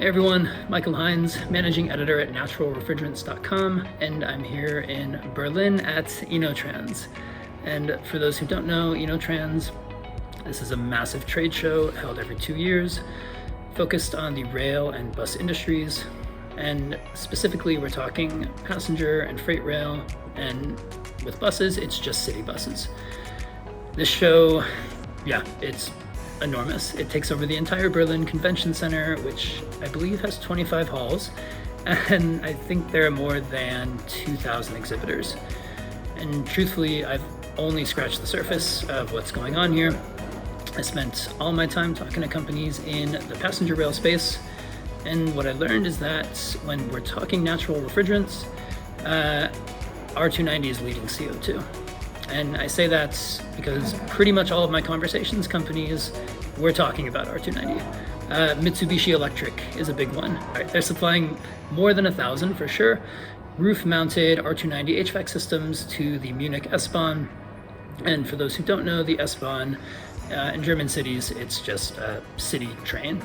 Hey everyone, Michael Hines, managing editor at naturalrefrigerants.com, and I'm here in Berlin at InnoTrans. And for those who don't know, InnoTrans, this is a massive trade show held every 2 years, focused on the rail and bus industries. And specifically, we're talking passenger and freight rail, and with buses, it's just city buses. This show, it's enormous. It takes over the entire Berlin Convention Center, which I believe has 25 halls, and I think there are more than 2,000 exhibitors. And truthfully, I've only scratched the surface of what's going on here. I spent all my time talking to companies in the passenger rail space, and what I learned is that when we're talking natural refrigerants, R290 is leading CO2. And I say that because pretty much all of my conversations, companies, we're talking about R290. Mitsubishi Electric is a big one. Right, they're supplying more than 1,000 for sure, roof-mounted R290 HVAC systems to the Munich S-Bahn. And for those who don't know, the S-Bahn in German cities, it's just a city train.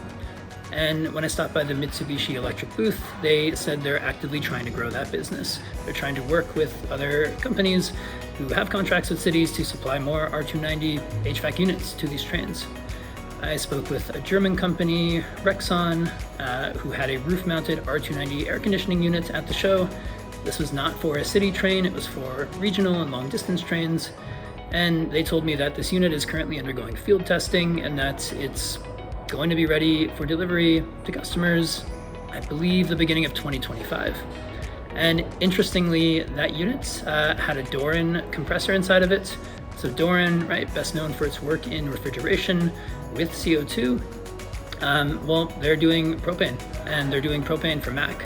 And when I stopped by the Mitsubishi Electric booth, they said they're actively trying to grow that business. They're trying to work with other companies who have contracts with cities to supply more R290 HVAC units to these trains. I spoke with a German company, Rexon, who had a roof-mounted R290 air conditioning unit at the show. This was not for a city train, it was for regional and long-distance trains. And they told me that this unit is currently undergoing field testing and that it's going to be ready for delivery to customers, I believe, the beginning of 2025. And interestingly, that unit had a Doran compressor inside of it. So Doran, right, best known for its work in refrigeration with CO2. Well, they're doing propane, and they're doing propane for Mac.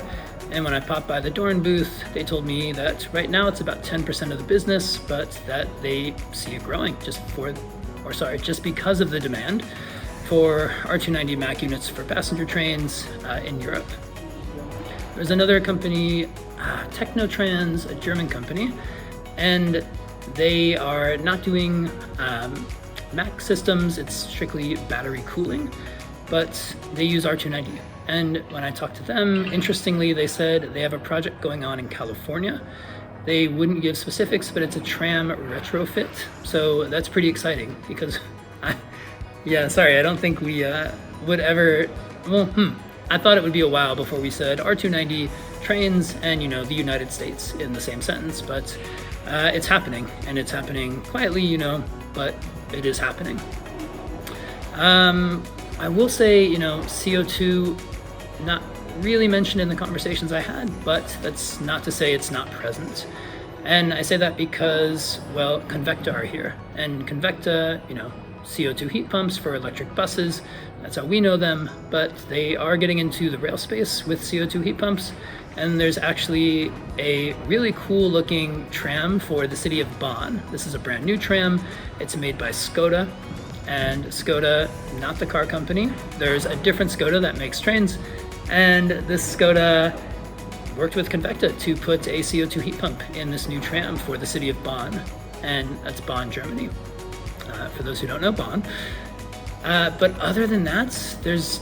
And when I popped by the Doran booth, they told me that right now it's about 10% of the business, but that they see it growing just because of the demand for R290 Mac units for passenger trains in Europe. There's another company, InnoTrans, a German company, and they are not doing Mac systems, it's strictly battery cooling, but they use R290. And when I talked to them, interestingly, they said they have a project going on in California. They wouldn't give specifics, but it's a tram retrofit, so that's pretty exciting because I don't think we would ever, I thought it would be a while before we said R290 trains and, the United States in the same sentence, but it's happening, and it's happening quietly, but it is happening. I will say, CO2, not really mentioned in the conversations I had, but that's not to say it's not present. And I say that because, well, Convecta are here, and Convecta, CO2 heat pumps for electric buses. That's how we know them, but they are getting into the rail space with CO2 heat pumps. And there's actually a really cool looking tram for the city of Bonn. This is a brand new tram. It's made by Skoda, and Skoda, not the car company. There's a different Skoda that makes trains, and this Skoda worked with Convecta to put a CO2 heat pump in this new tram for the city of Bonn, and that's Bonn, Germany. For those who don't know, Bonn. But other than that, there's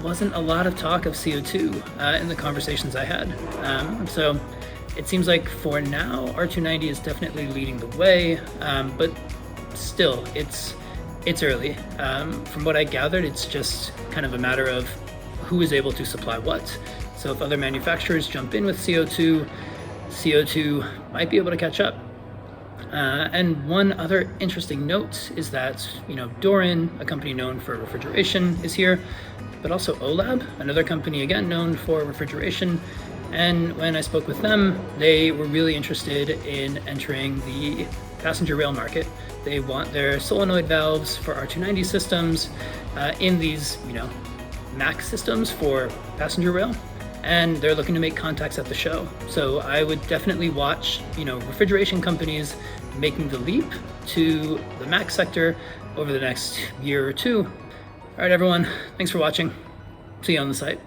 wasn't a lot of talk of CO2 in the conversations I had. So it seems like for now, R290 is definitely leading the way, but still, it's early. From what I gathered, it's just kind of a matter of who is able to supply what. So if other manufacturers jump in with CO2 might be able to catch up. And one other interesting note is that, Doran, a company known for refrigeration, is here, but also Olab, another company again known for refrigeration. And when I spoke with them, they were really interested in entering the passenger rail market. They want their solenoid valves for R290 systems in these, Mac systems for passenger rail. And they're looking to make contacts at the show. So I would definitely watch, refrigeration companies making the leap to the Mac sector over the next year or two. All right, everyone, thanks for watching. See you on the site.